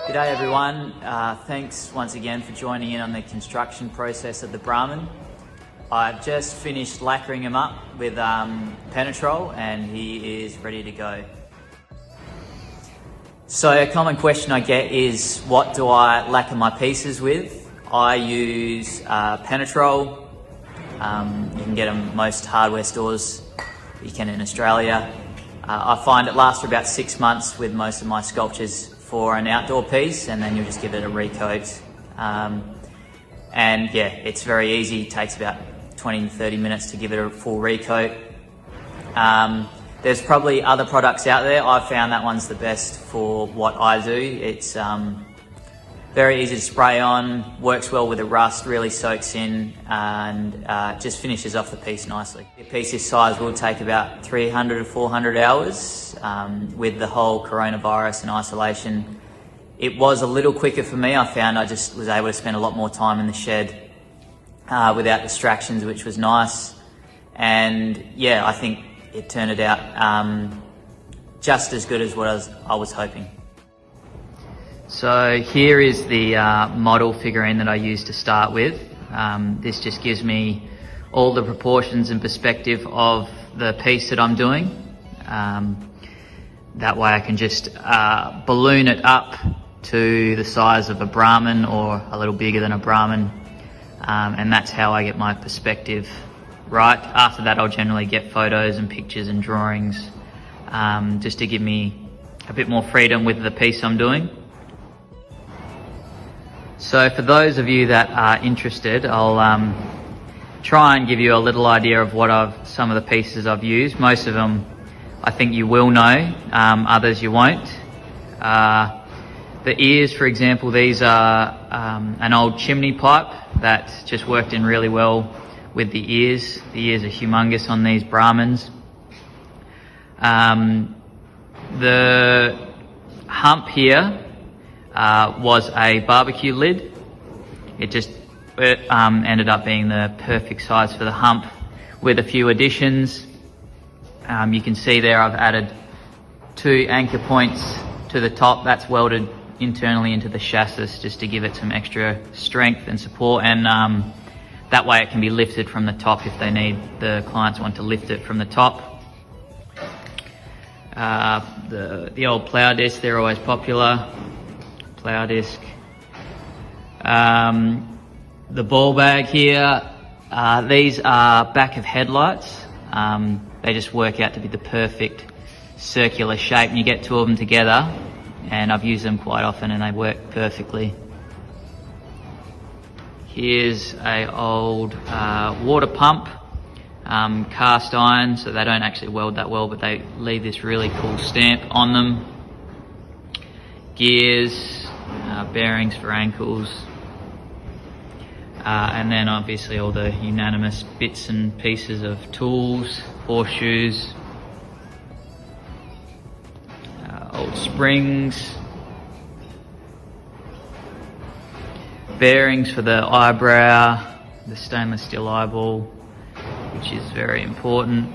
G'day everyone, thanks once again for joining in on the construction process of the Brahman. I've just finished lacquering him up with penetrol and he is ready to go. So a common question I get is, what do I lacquer my pieces with? I use penetrol. You can get them most hardware stores, you can in Australia. I find it lasts for about 6 months with most of my sculptures for an outdoor piece, and then you'll just give it a recoat. And yeah, it's very easy, it takes about 20 to 30 minutes to give it a full recoat. There's probably other products out there. I've found that one's the best for what I do. It's very easy to spray on, works well with the rust, really soaks in, and just finishes off the piece nicely. A piece this size will take about 300 to 400 hours. With the whole coronavirus and isolation, it was a little quicker for me. I found I just was able to spend a lot more time in the shed without distractions, which was nice. And yeah, I think it turned out just as good as what I was hoping. So here is the model figurine that I used to start with. This just gives me all the proportions and perspective of the piece that I'm doing. That way I can just balloon it up to the size of a Brahman or a little bigger than a Brahman, and that's how I get my perspective right. After that I'll generally get photos and pictures and drawings just to give me a bit more freedom with the piece I'm doing. So for those of you that are interested, I'll try and give you a little idea of what some of the pieces I've used. Most of them I think you will know, others you won't. The ears, for example, these are an old chimney pipe that just worked in really well with the ears. The ears are humongous on these Brahmans. The hump here was a barbecue lid. It ended up being the perfect size for the hump with a few additions. You can see there I've added 2 anchor points to the top. That's welded internally into the chassis just to give it some extra strength and support, and that way it can be lifted from the top if the clients want to lift it from the top. The old plough disc, they're always popular. Plough disc. The ball bag here, these are back of headlights. They just work out to be the perfect circular shape, and you get 2 of them together, and I've used them quite often and they work perfectly. Here's a old water pump, cast iron, so they don't actually weld that well, but they leave this really cool stamp on them. Gears, bearings for ankles, and then obviously all the unanimous bits and pieces of tools, horseshoes, old springs, bearings for the eyebrow, the stainless steel eyeball, which is very important.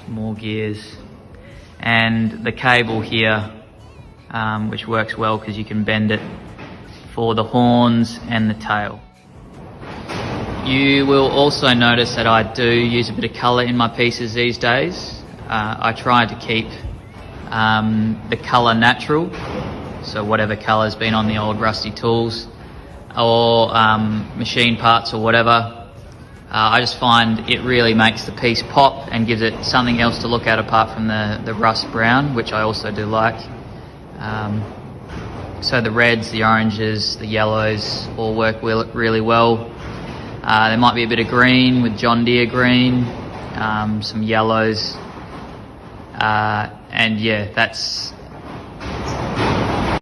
More gears, and the cable here, which works well because you can bend it for the horns and the tail. You will also notice that I do use a bit of colour in my pieces these days. I try to keep the colour natural, so whatever colour's been on the old rusty tools or machine parts or whatever, I just find it really makes the piece pop and gives it something else to look at apart from the rust brown, which I also do like. So the reds, the oranges, the yellows all work really well. There might be a bit of green with John Deere green, some yellows, and yeah, that's